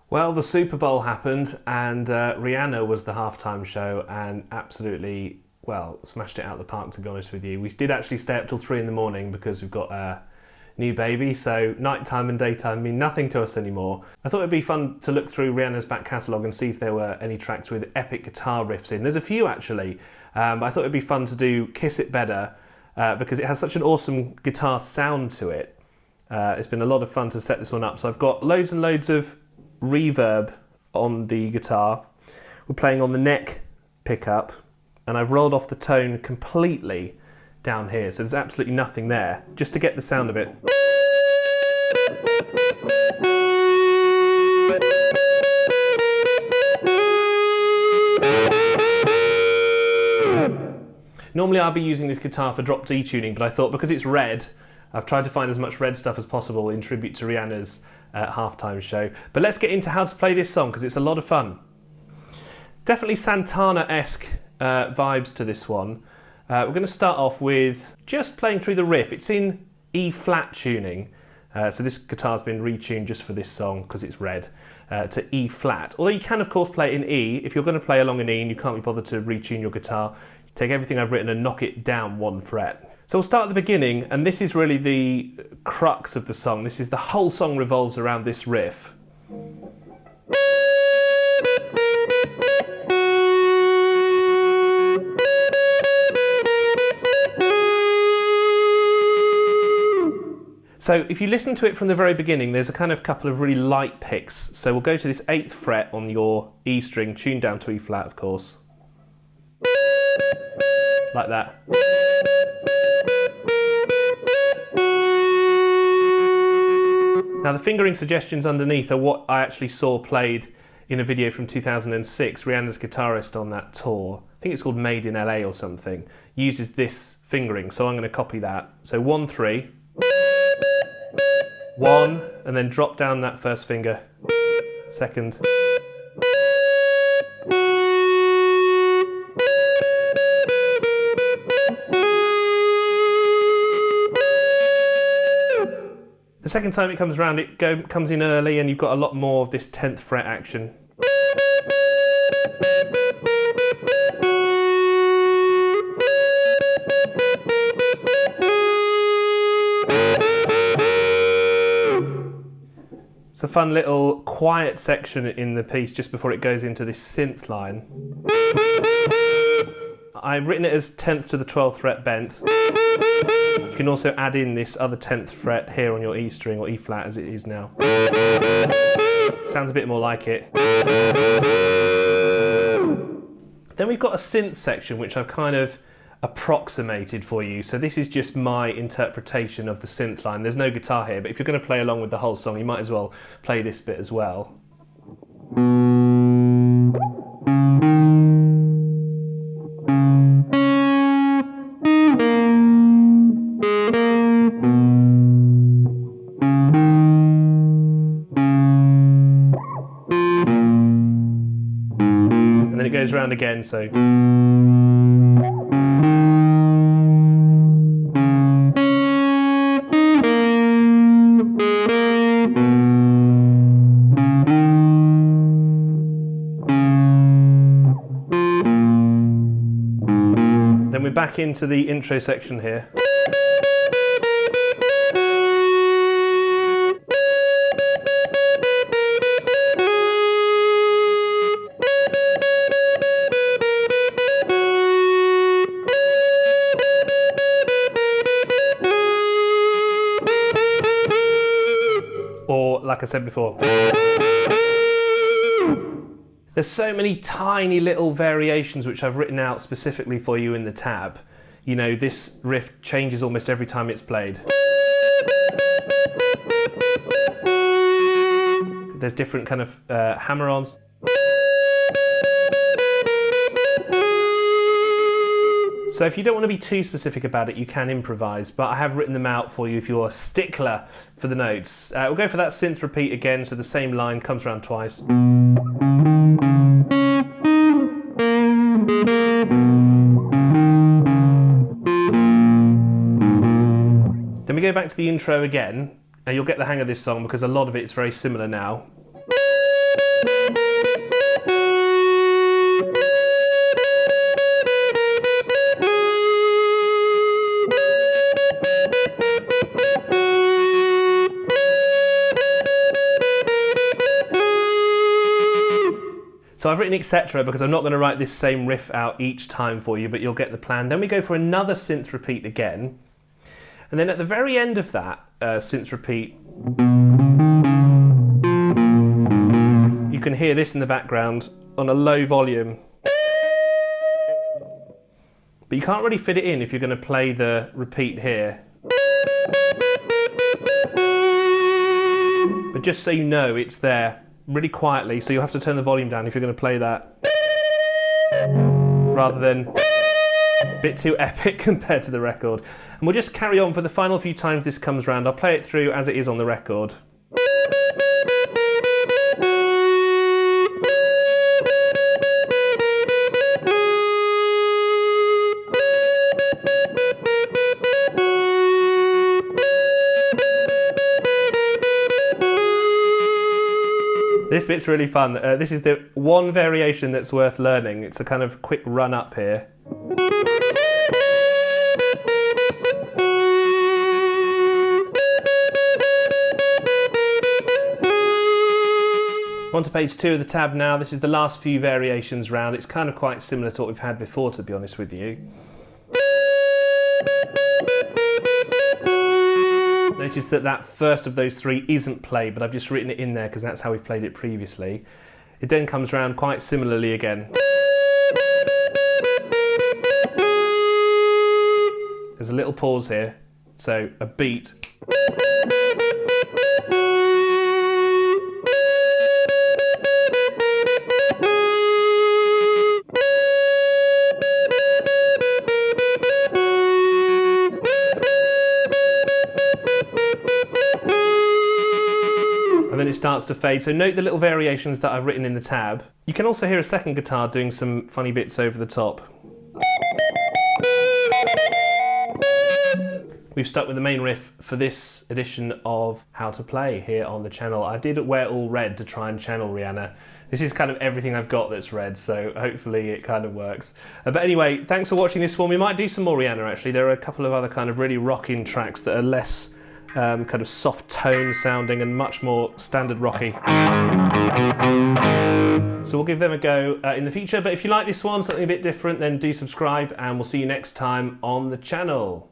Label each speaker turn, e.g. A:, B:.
A: Well, the Super Bowl happened and Rihanna was the halftime show and absolutely, well, smashed it out of the park, to be honest with you. We did actually stay up till 3 in the morning because we've got a new baby, so nighttime and daytime mean nothing to us anymore. I thought it'd be fun to look through Rihanna's back catalogue and see if there were any tracks with epic guitar riffs in. There's a few actually, but I thought it'd be fun to do Kiss It Better because it has such an awesome guitar sound to it. It's been a lot of fun to set this one up. So I've got loads and loads of reverb on the guitar. We're playing on the neck pickup and I've rolled off the tone completely down here, so there's absolutely nothing there, just to get the sound of it. Normally I'll be using this guitar for drop D tuning, but I thought because it's red, I've tried to find as much red stuff as possible in tribute to Rihanna's halftime show. But let's get into how to play this song because it's a lot of fun. Definitely Santana-esque vibes to this one. We're going to start off with just playing through the riff. It's in E flat tuning, so this guitar's been retuned just for this song because it's red to E flat. Although you can of course play it in E. If you're going to play along an E and you can't be bothered to retune your guitar, take everything I've written and knock it down 1 fret. So we'll start at the beginning, and this is really the crux of the song. This is the whole song revolves around this riff. So if you listen to it from the very beginning, there's a kind of couple of really light picks. So we'll go to this 8th fret on your E string, tuned down to E flat, of course. Like that. Now the fingering suggestions underneath are what I actually saw played in a video from 2006. Rihanna's guitarist on that tour, I think it's called Made in LA or something, uses this fingering, so I'm going to copy that. So 1, 3, 1, and then drop down that first finger, second, the second time it comes around, it comes in early and you've got a lot more of this 10th fret action. It's a fun little quiet section in the piece just before it goes into this synth line. I've written it as 10th to the 12th fret bent. You can also add in this other 10th fret here on your E string, or E flat as it is now. Sounds a bit more like it. Then we've got a synth section which I've kind of approximated for you. So this is just my interpretation of the synth line. There's no guitar here, but if you're going to play along with the whole song, you might as well play this bit as well. And then it goes round again, so. Then we're back into the intro section here. Or, like I said before. There's so many tiny little variations which I've written out specifically for you in the tab. You know, this riff changes almost every time it's played. There's different kind of hammer-ons. So if you don't want to be too specific about it, you can improvise, but I have written them out for you if you're a stickler for the notes. We'll go for that synth repeat again, so the same line comes around twice. Then we go back to the intro again, and you'll get the hang of this song because a lot of it is very similar now. So I've written etc. because I'm not going to write this same riff out each time for you, but you'll get the plan. Then we go for another synth repeat again. And then at the very end of that synth repeat, you can hear this in the background on a low volume. But you can't really fit it in if you're going to play the repeat here. But just so you know, it's there really quietly, so you'll have to turn the volume down if you're going to play that. Rather than a bit too epic compared to the record. And we'll just carry on for the final few times this comes round. I'll play it through as it is on the record. This bit's really fun. This is the one variation that's worth learning. It's a kind of quick run up here. On to page 2 of the tab now. This is the last few variations round. It's kind of quite similar to what we've had before, to be honest with you. Notice that that first of those 3 isn't played, but I've just written it in there because that's how we've played it previously. It then comes around quite similarly again. There's a little pause here, so a beat. And then it starts to fade. So note the little variations that I've written in the tab. You can also hear a second guitar doing some funny bits over the top. We've stuck with the main riff for this edition of How to Play here on the channel. I did wear all red to try and channel Rihanna. This is kind of everything I've got that's red, so hopefully it kind of works. But anyway, thanks for watching this one. We might do some more Rihanna actually. There are a couple of other kind of really rocking tracks that are less kind of soft tone sounding and much more standard rocky. So we'll give them a go in the future. But if you like this one, something a bit different, then do subscribe and we'll see you next time on the channel.